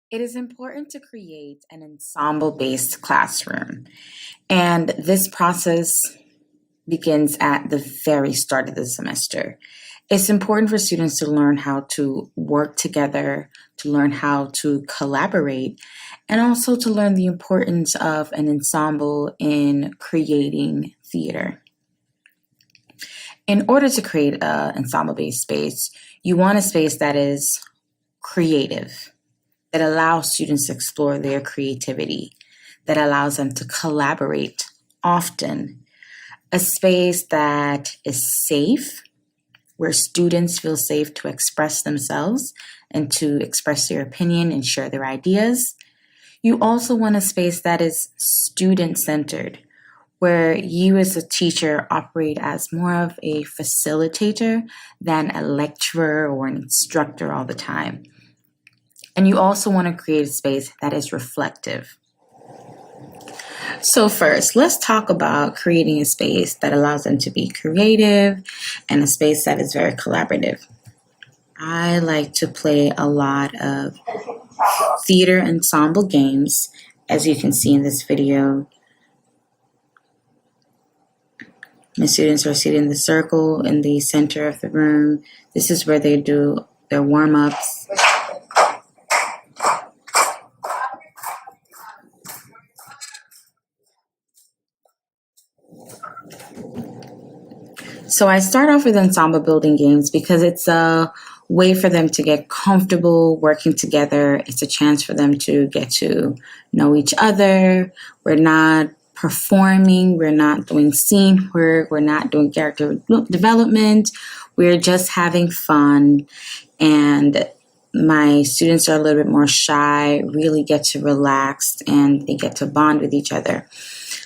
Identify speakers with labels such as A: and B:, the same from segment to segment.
A: It is important to create an ensemble-based classroom, and this process begins at the very start of the semester. It's important for students to learn how to work together, to learn how to collaborate, and also to learn the importance of an ensemble in creating theater. In order to create an ensemble-based space, you want a space that is creative, that allows students to explore their creativity, that allows them to collaborate often, a space that is safe, where students feel safe to express themselves and to express their opinion and share their ideas. You also want a space that is student-centered, where you as a teacher operate as more of a facilitator than a lecturer or an instructor all the time. And you also want to create a space that is reflective. So first, let's talk about creating a space that allows them to be creative and a space that is very collaborative. I like to play a lot of theater ensemble games, as you can see in this video. My students are seated in the circle in the center of the room. This is where they do their warm-ups. So I start off with ensemble building games because it's a way for them to get comfortable working together. It's a chance for them to get to know each other. We're not performing, we're not doing scene work, we're not doing character development. We're just having fun, and my students are a little bit more shy, really get to relax, and they get to bond with each other.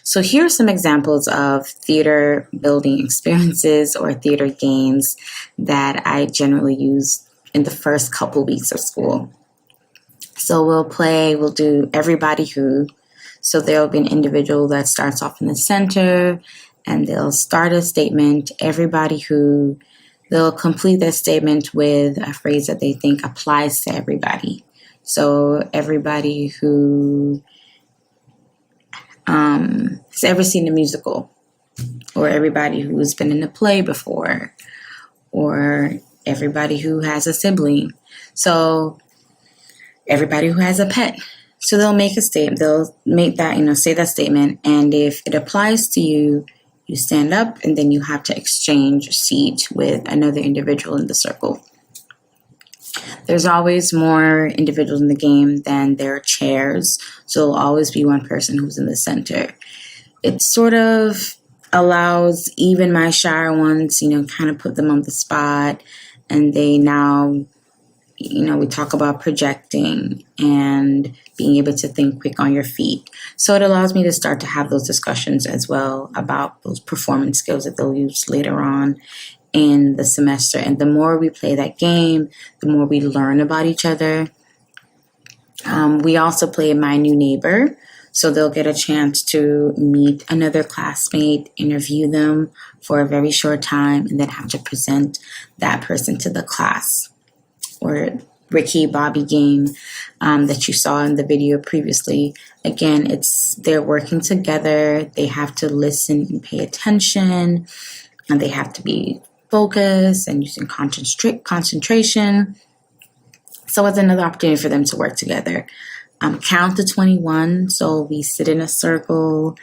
A: So here are some examples of theater building experiences or theater games that I generally use in the first couple weeks of school. So we'll do Everybody Who. So there'll be an individual that starts off in the center, and they'll start a statement, Everybody Who. They'll complete that statement with a phrase that they think applies to everybody. So everybody who has ever seen a musical, or everybody who's been in a play before, or everybody who has a sibling. So everybody who has a pet. So they'll make a statement, they'll make that, say that statement, and if it applies to you, you stand up, and then you have to exchange a seat with another individual in the circle. There's always more individuals in the game than there are chairs, so there'll always be one person who's in the center. It sort of allows even my shyer ones, kind of put them on the spot, and they now, we talk about projecting and being able to think quick on your feet. So it allows me to start to have those discussions as well about those performance skills that they'll use later on in the semester. And the more we play that game, the more we learn about each other. We also play My New Neighbor. So they'll get a chance to meet another classmate, interview them for a very short time, and then have to present that person to the class. Or Ricky Bobby game that you saw in the video previously. Again, they're working together. They have to listen and pay attention, and they have to be focused and using concentration. So it's another opportunity for them to work together. Count to 21. So we sit in a circle,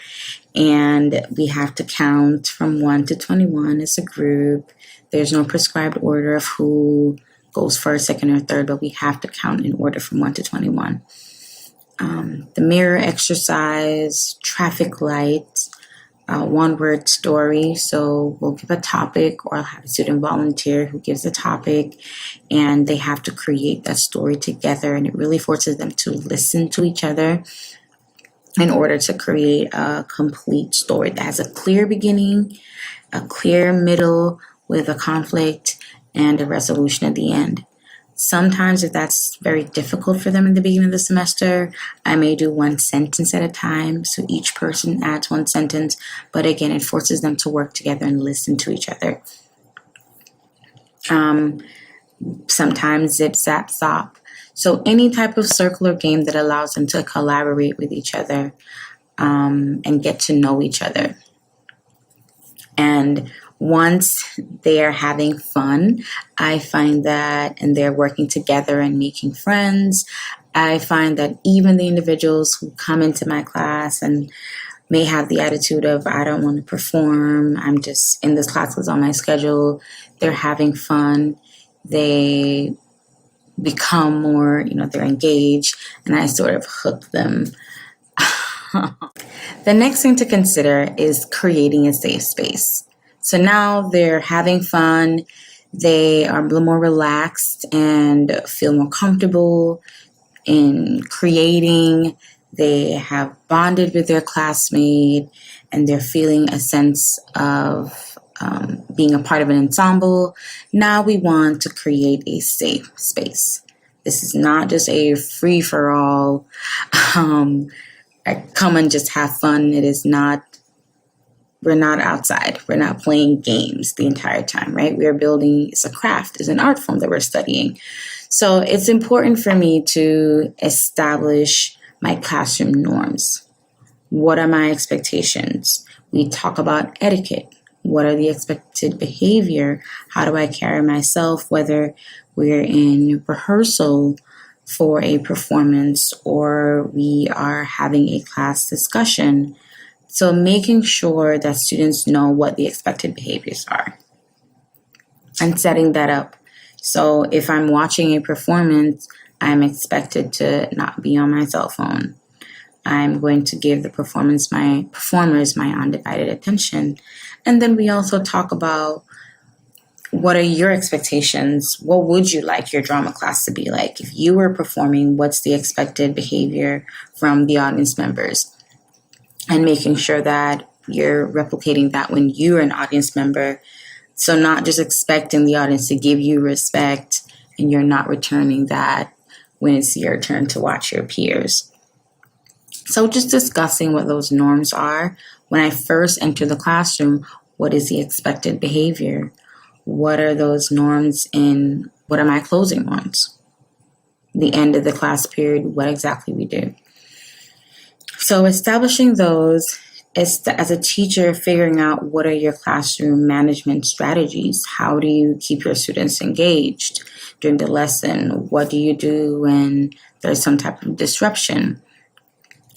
A: and we have to count from 1 to 21 as a group. There's no prescribed order of who goes first, second, or third, but we have to count in order from 1 to 21. The mirror exercise, traffic lights, one-word story. So we'll give a topic, or I'll have a student volunteer who gives a topic, and they have to create that story together, and it really forces them to listen to each other in order to create a complete story that has a clear beginning, a clear middle with a conflict, and a resolution at the end. Sometimes, if that's very difficult for them in the beginning of the semester, I may do one sentence at a time. So each person adds one sentence, but again, it forces them to work together and listen to each other. Sometimes zip, zap, zop. So any type of circular game that allows them to collaborate with each other and get to know each other. And once they are having fun, I find that, and they're working together and making friends, I find that even the individuals who come into my class and may have the attitude of, I don't want to perform, I'm just in this class is on my schedule, they're having fun, they become more, they're engaged, and I sort of hook them. The next thing to consider is creating a safe space. So now they're having fun, they are a little more relaxed and feel more comfortable in creating. They have bonded with their classmate and they're feeling a sense of being a part of an ensemble. Now we want to create a safe space. This is not just a free-for-all, come and just have fun. It is not, we're not outside. We're not playing games the entire time, right? We are building, it's a craft, it's an art form that we're studying. So it's important for me to establish my classroom norms. What are my expectations? We talk about etiquette. What are the expected behavior? How do I carry myself, whether we're in rehearsal for a performance or we are having a class discussion. So making sure that students know what the expected behaviors are and setting that up. So if I'm watching a performance, I'm expected to not be on my cell phone. I'm going to give the performers my undivided attention. And then we also talk about, what are your expectations? What would you like your drama class to be like? If you were performing, what's the expected behavior from the audience members? And making sure that you're replicating that when you're an audience member. So not just expecting the audience to give you respect and you're not returning that when it's your turn to watch your peers. So just discussing what those norms are. When I first enter the classroom, what is the expected behavior? What are those norms and what are my closing norms? The end of the class period, what exactly we do. So establishing those is, as a teacher, figuring out what are your classroom management strategies. How do you keep your students engaged during the lesson? What do you do when there's some type of disruption?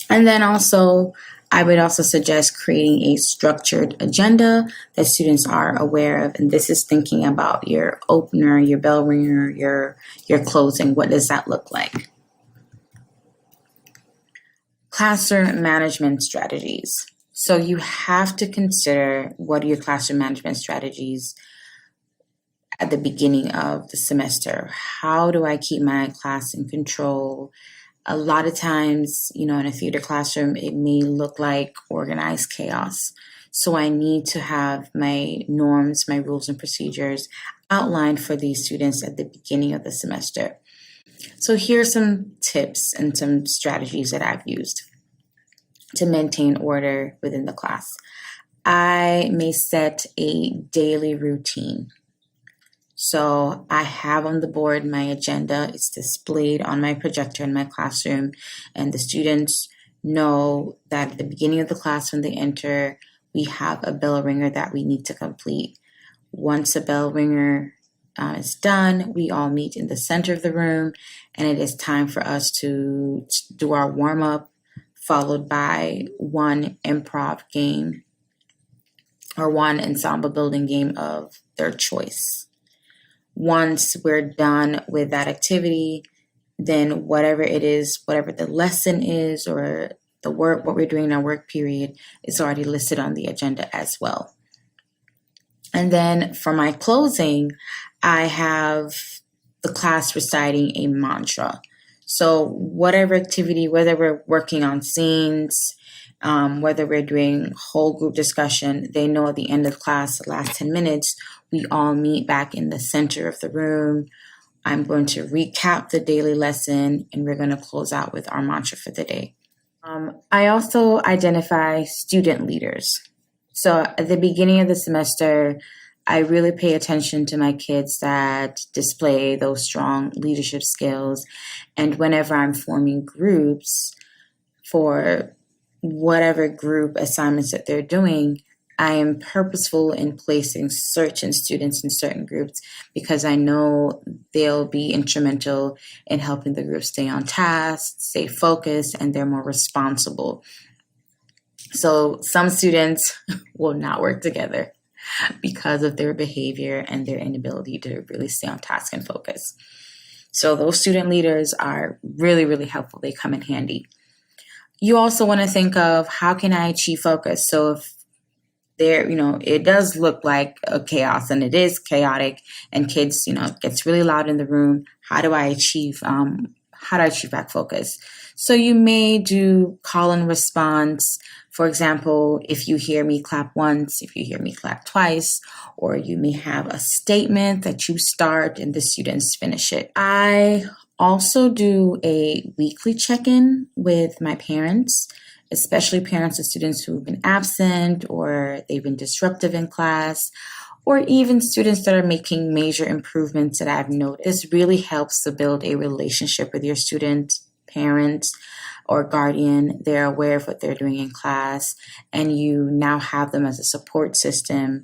A: And then also, I would also suggest creating a structured agenda that students are aware of. And this is thinking about your opener, your bell ringer, your closing. What does that look like? Classroom management strategies. So you have to consider, what are your classroom management strategies at the beginning of the semester? How do I keep my class in control? A lot of times, in a theater classroom, it may look like organized chaos. So I need to have my norms, my rules and procedures outlined for these students at the beginning of the semester. So here are some tips and some strategies that I've used to maintain order within the class. I may set a daily routine. So I have on the board my agenda. It's displayed on my projector in my classroom, and the students know that at the beginning of the class when they enter, we have a bell ringer that we need to complete. Once a bell ringer is done, we all meet in the center of the room, and it is time for us to do our warm-up, followed by one improv game or one ensemble building game of their choice. Once we're done with that activity, then whatever it is, whatever the lesson is or the work, what we're doing in our work period, is already listed on the agenda as well. And then for my closing, I have the class reciting a mantra. So whatever activity, whether we're working on scenes, whether we're doing whole group discussion, they know at the end of class, the last 10 minutes, we all meet back in the center of the room. I'm going to recap the daily lesson and we're going to close out with our mantra for the day. I also identify student leaders. So at the beginning of the semester, I really pay attention to my kids that display those strong leadership skills. And whenever I'm forming groups for whatever group assignments that they're doing, I am purposeful in placing certain students in certain groups because I know they'll be instrumental in helping the group stay on task, stay focused, and they're more responsible. So some students will not work together because of their behavior and their inability to really stay on task and focus. So those student leaders are really, really helpful. They come in handy. You also want to think of how can I achieve focus? So if it does look like a chaos and it is chaotic and kids, it gets really loud in the room. How do I achieve back focus? So you may do call and response. For example, if you hear me clap once, if you hear me clap twice, or you may have a statement that you start and the students finish it. I also do a weekly check-in with my parents, especially parents of students who've been absent or they've been disruptive in class, or even students that are making major improvements that I've noticed. This really helps to build a relationship with your student, parent, or guardian. They're aware of what they're doing in class, and you now have them as a support system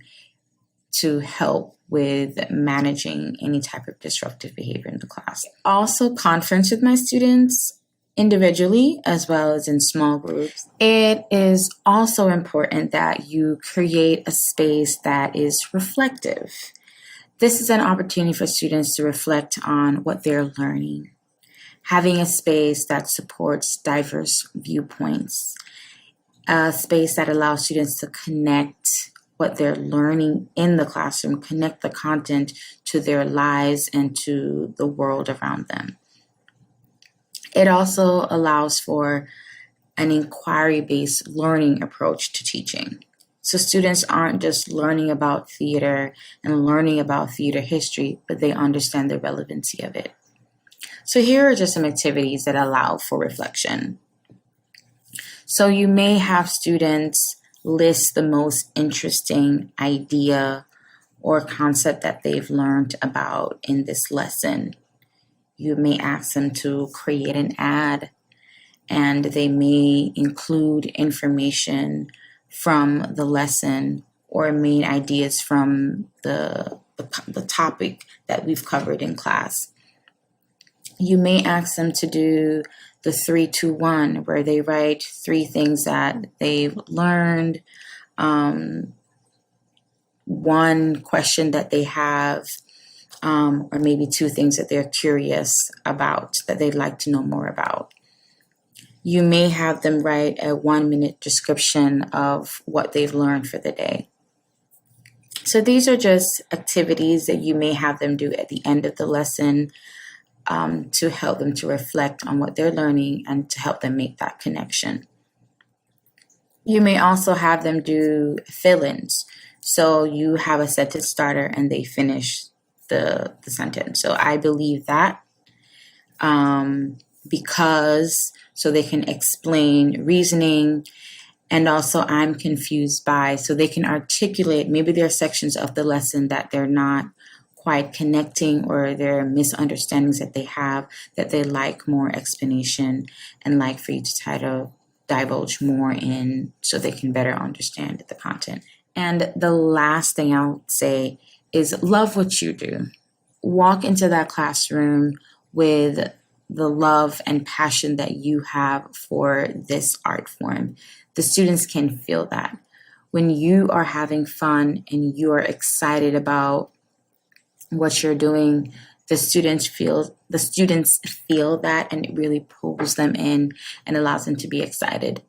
A: to help with managing any type of disruptive behavior in the class. Also, conference with my students individually as well as in small groups. It is also important that you create a space that is reflective. This is an opportunity for students to reflect on what they're learning. Having a space that supports diverse viewpoints, a space that allows students to connect what they're learning in the classroom, connect the content to their lives and to the world around them. It also allows for an inquiry-based learning approach to teaching. So students aren't just learning about theater and learning about theater history, but they understand the relevancy of it. So here are just some activities that allow for reflection. So you may have students list the most interesting idea or concept that they've learned about in this lesson. You may ask them to create an ad, and they may include information from the lesson or main ideas from the topic that we've covered in class. You may ask them to do the 3-2-1, where they write 3 things that they've learned, 1 question that they have, or maybe 2 things that they're curious about, that they'd like to know more about. You may have them write a 1-minute description of what they've learned for the day. So these are just activities that you may have them do at the end of the lesson to help them to reflect on what they're learning and to help them make that connection. You may also have them do fill-ins. So you have a sentence starter and they finish the sentence. So I believe that because so they can explain reasoning, and also I'm confused by, so they can articulate, maybe there are sections of the lesson that they're not quite connecting, or there are misunderstandings that they have that they like more explanation and like for you to try to divulge more in so they can better understand the content. And the last thing I'll say is love what you do. Walk into that classroom with the love and passion that you have for this art form. The students can feel that. When you are having fun and you are excited about what you're doing, the students feel that, and it really pulls them in and allows them to be excited.